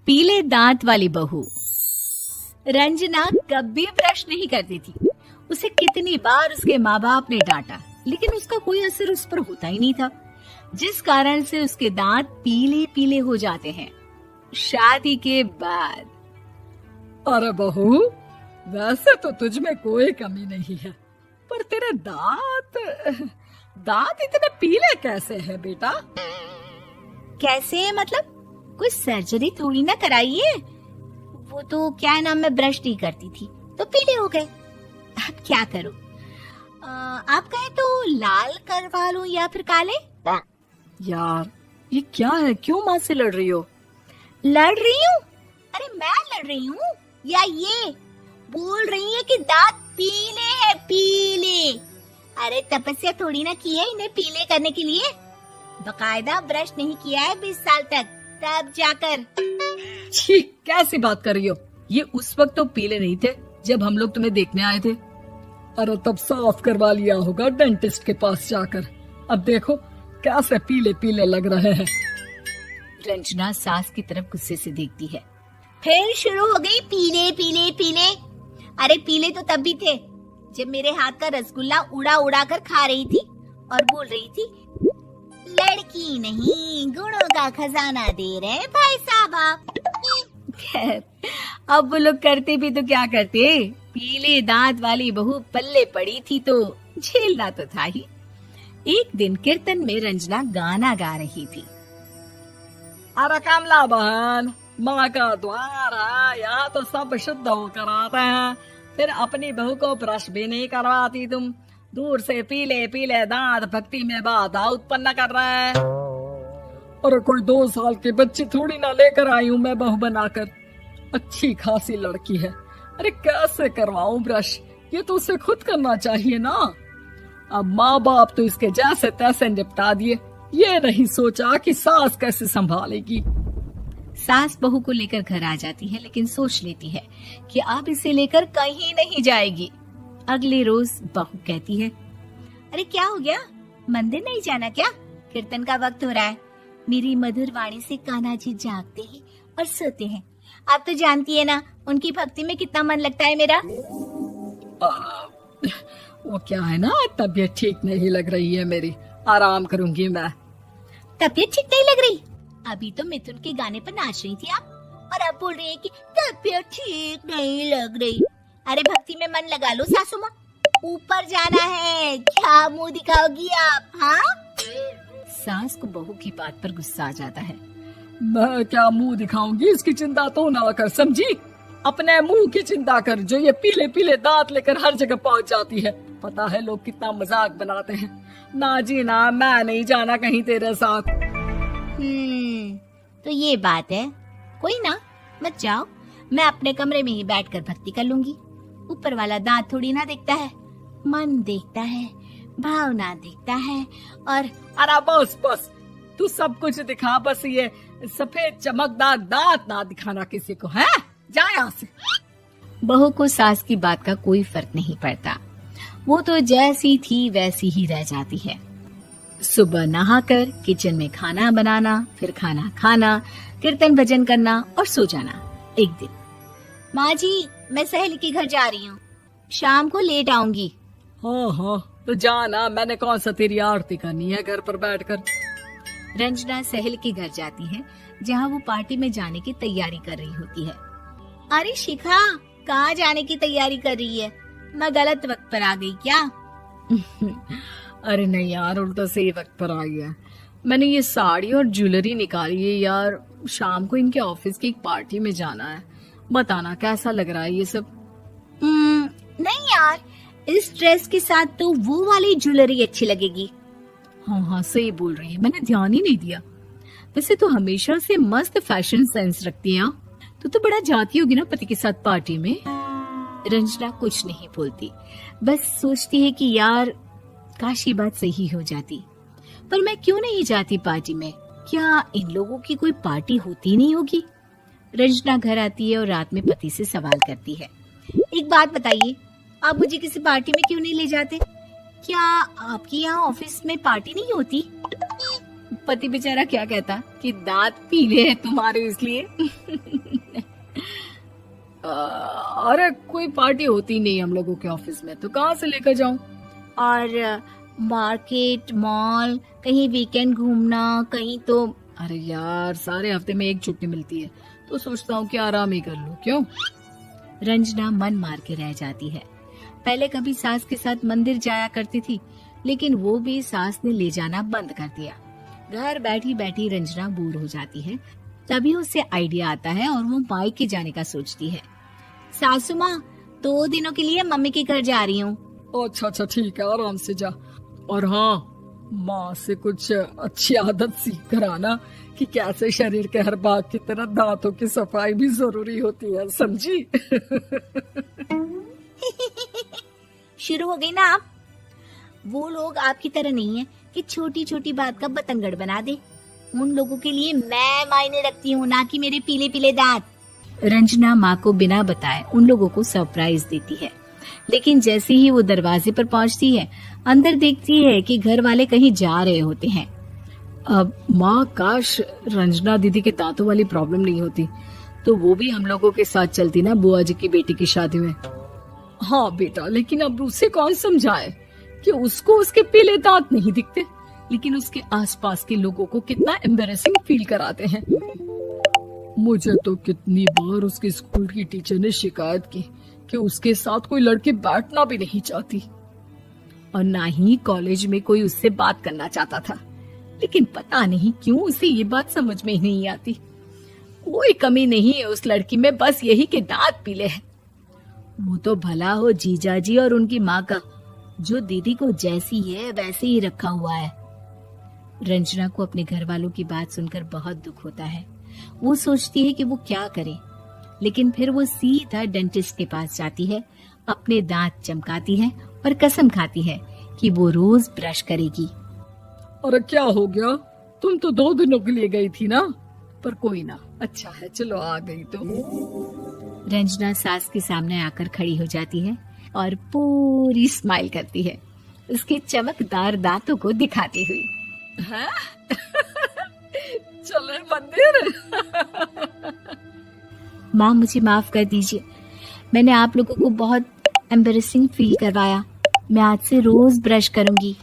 पीले दांत वाली बहू। रंजना कभी ब्रश नहीं करती थी। उसे कितनी बार उसके माँ बाप ने डांटा, लेकिन उसका कोई असर उस पर होता ही नहीं था, जिस कारण से उसके दांत पीले पीले हो जाते हैं। शादी के बाद। अरे बहू, वैसे तो तुझ में कोई कमी नहीं है, पर तेरे दांत इतने पीले कैसे हैं बेटा? कैसे मतलब? कोई सर्जरी थोड़ी ना कराई है। वो तो क्या नाम, मैं ब्रश नहीं करती थी तो पीले हो गए। अब क्या करूं? आप कहें तो लाल करवा लूं या फिर काले? यार ये क्या है, क्यों माँ से लड़ रही हो? लड़ रही हूँ? अरे मैं लड़ रही हूँ या ये बोल रही है कि दांत पीले हैं, पीले। अरे तपस्या थोड़ी ना की है इन्हें पीले करने के लिए। बकायदा ब्रश नहीं किया है 20 साल तक, तब जाकर। छी, कैसी बात कर रही हो? ये उस वक्त तो पीले नहीं थे जब हम लोग तुम्हें देखने आए थे। अरे तब साफ करवा लिया होगा डेंटिस्ट के पास जाकर। अब देखो कैसे पीले पीले लग रहे हैं। रंजना सास की तरफ गुस्से से देखती है। फिर शुरू हो गई पीले पीले पीले। अरे पीले तो तब भी थे जब मेरे हाथ का रसगुल्ला उड़ा उड़ा कर खा रही थी और बोल रही थी, लड़की नहीं गुणों का खजाना दे रहे भाई साहब आप। खैर, अब वो लोग करते भी तो क्या करते, पीले दांत वाली बहू पल्ले पड़ी थी तो झेलना तो था ही। एक दिन कीर्तन में रंजना गाना गा रही थी। अरे कमला बहन, माँ का द्वार है, यहाँ तो सब शुद्ध होकर आते हैं, फिर अपनी बहू को ब्रश भी नहीं करवाती तुम। दूर से पीले पीले दांत भक्ति में बाधा उत्पन्न कर रहे हैं। अरे कोई 2 साल के बच्चे थोड़ी ना लेकर आई हूँ मैं बहू बनाकर। अच्छी खासी लड़की है, अरे कैसे करवाऊं ब्रश? ये तो उसे खुद करना चाहिए ना। अब माँ बाप तो इसके जैसे तैसे निपटा दिए, ये नहीं सोचा कि सास कैसे संभालेगी। सास बहू को लेकर घर आ जाती है, लेकिन सोच लेती है कि अब इसे लेकर कहीं नहीं जाएगी। अगले रोज बहू कहती है, अरे क्या हो गया, मंदिर नहीं जाना क्या? कीर्तन का वक्त हो रहा है। मेरी मधुर वाणी से कान्हा जी जागते हैं और सोते हैं। आप तो जानती है ना उनकी भक्ति में कितना मन लगता है मेरा। वो क्या है ना, तबीयत ठीक नहीं लग रही है मेरी, आराम करूंगी मैं। तबीयत ठीक नहीं लग रही? अभी तो मिथुन के गाने पर नाच रही थी आप, और अब बोल रही है कि तबीयत ठीक नहीं लग रही। अरे भक्ति में मन लगा लो सासू माँ, ऊपर जाना है, क्या मुंह दिखाओगी आप? हाँ? सास को बहू की बात पर गुस्सा आ जाता है। मैं क्या मुंह दिखाऊंगी, इसकी चिंता तो ना कर, समझी? अपने मुंह की चिंता कर, जो ये पीले पीले दांत लेकर हर जगह पहुंच जाती है। पता है लोग कितना मजाक बनाते हैं। ना जी ना, मैं नहीं जाना कहीं तेरे साथ। तो ये बात है। कोई ना, मत जाओ, मैं अपने कमरे में ही बैठकर भक्ति कर लूंगी। ऊपर वाला दांत थोड़ी ना देखता है, मन देखता है, भावना देखता है। और अरे बस बस, तू सब कुछ दिखा, बस ये सफेद चमकदार दांत ना दिखाना किसी को, है? जा यहाँ से। बहू को सास की बात का कोई फर्क नहीं पड़ता, वो तो जैसी थी वैसी ही रह जाती है। सुबह नहाकर किचन में खाना बनाना, फिर खाना खाना, कीर्तन भजन करना और सो जाना। एक दिन, माँ जी मैं सहेली के घर जा रही हूँ, शाम को लेट आऊंगी। हाँ हाँ तो जाना, मैंने कौन सा तेरी आरती करनी है घर पर बैठकर। रंजना सहेली के घर जाती है, जहाँ वो पार्टी में जाने की तैयारी कर रही होती है। अरे शिखा, कहाँ जाने की तैयारी कर रही है? मैं गलत वक्त पर आ गई क्या? अरे नहीं यार, उल्टा सही वक्त पर आई है। मैंने ये साड़ी और ज्वेलरी निकाली है यार, शाम को इनके ऑफिस की एक पार्टी में जाना है। बताना कैसा लग रहा है ये सब? नहीं यार, इस ड्रेस के साथ तो वो वाली ज्वेलरी अच्छी लगेगी। हाँ हाँ सही बोल रही है, मैंने ध्यान ही नहीं दिया। वैसे तो हमेशा से मस्त फैशन सेंस रखती है। तो बड़ा जाती होगी ना पति के साथ पार्टी में। रंजना कुछ नहीं बोलती, बस सोचती है कि यार काश ये बात सही हो जाती। पर मैं क्यों नहीं जाती पार्टी में? क्या इन लोगों की कोई पार्टी होती नहीं होगी? रंजना घर आती है और रात में पति से सवाल करती है, एक बात बताइए, आप मुझे किसी पार्टी में क्यों नहीं ले जाते? क्या आपके यहाँ ऑफिस में पार्टी नहीं होती? पति बेचारा क्या कहता कि दांत पीले हैं तुम्हारे इसलिए। अरे कोई पार्टी होती नहीं हम लोगों के ऑफिस में, तो कहाँ से लेकर जाऊं? और मार्केट, मॉल, कहीं वीकेंड घूमना, कहीं तो। अरे यार, सारे हफ्ते में एक छुट्टी मिलती है, तो सोचता हूँ कि आराम ही कर लूं। क्यों? रंजना मन मार के रह जाती है। पहले कभी सास के साथ मंदिर जाया करती थी, लेकिन वो भी सास ने ले जाना बंद कर दिया। घर बैठी बैठी रंजना बोर हो जाती है। तभी उसे आइडिया आता है और वो मायके जाने का सोचती है। सासू माँ, 2 दिनों के लिए मम्मी के घर जा रही हूँ। अच्छा ठीक है, आराम से जा। और हाँ, माँ से कुछ अच्छी आदत सीख कर आना कि कैसे शरीर के हर भाग की तरह दांतों की सफाई भी जरूरी होती है, समझी? शुरू हो गई ना आप। वो लोग आपकी तरह नहीं है कि छोटी छोटी बात का बतंगड़ बना दे। उन लोगों के लिए मैं मायने रखती हूँ, ना कि मेरे पीले पीले दांत। रंजना माँ को बिना बताए उन लोगों को सरप्राइज देती है, लेकिन जैसे ही वो दरवाजे पर पहुंचती है, अंदर देखती है कि घर वाले कहीं जा रहे होते हैं। अब माँ, काश रंजना दीदी के दांतों वाली प्रॉब्लम नहीं होती, तो वो भी हम लोगों के साथ चलती ना बुआ जी की बेटी की शादी में। हाँ बेटा, लेकिन अब उसे कौन समझाए कि उसको उसके पीले दांत नहीं दिखते, लेकिन उसके आसपास के लोगों को कितना एम्बैरेसिंग फील कराते हैं। मुझे तो कितनी बार उसके स्कूल की टीचर ने शिकायत की कि उसके साथ कोई लड़की बैठना भी नहीं चाहती, और ना ही कॉलेज में कोई उससे बात करना चाहता था। लेकिन पता नहीं क्यों उसे ये बात समझ में ही नहीं आती। कोई कमी नहीं है उस लड़की में, बस यही कि दांत पीले हैं। वो तो भला हो जीजाजी और उनकी माँ का, जो दीदी को जैसी है वैसे ही रखा हुआ है। रंजना को अपने घर वालों की बात सुनकर बहुत दुख होता है। वो सोचती है कि वो क्या करे, लेकिन फिर वो सीधा डेंटिस्ट के पास जाती है, अपने दांत चमकाती है और कसम खाती है कि वो रोज ब्रश करेगी। अरे क्या हो गया? तुम तो 2 दिनों के लिए गई थी ना, पर कोई ना, अच्छा है, चलो आ गई तो। रंजना सास के सामने आकर खड़ी हो जाती है और पूरी स्माइल करती है, उसके चमकदार दांतों को दिखाती हुई। चले मंदिर। माँ, मुझे माफ कर दीजिए, मैंने आप लोगों को बहुत एम्बैरेसिंग फील करवाया। मैं आज से रोज ब्रश करूंगी।